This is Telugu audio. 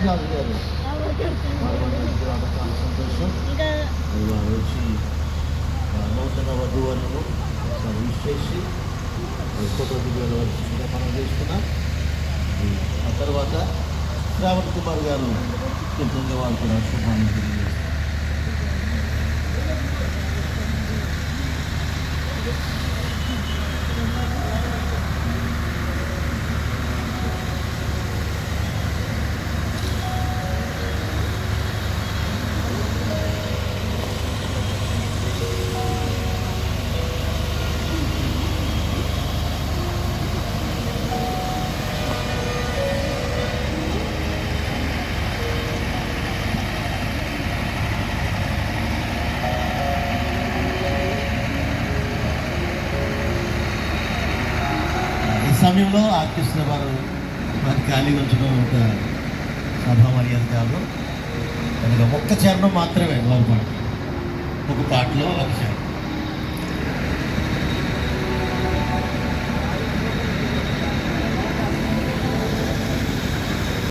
జాబ్ గారు చాలా సంతోషం. వారు వచ్చి నూతన వధువులను విష్ చేసి ఫోటో దిగుల వలసిందిగా మనం చేసుకున్నాం. ఆ తర్వాత శ్రావణ్ కుమార్ గారు కృతజ్ఞ వారు కూడా శుభాన్ని తెలియజేస్తారు. సమయంలో ఆర్కెస్ట్రా వారు ఖాళీగా ఉంచడం ఒక సభా మర్యాద కాదు కనుక ఒక్క చరణం మాత్రమే ఒక పాటలో ఒక చరణం.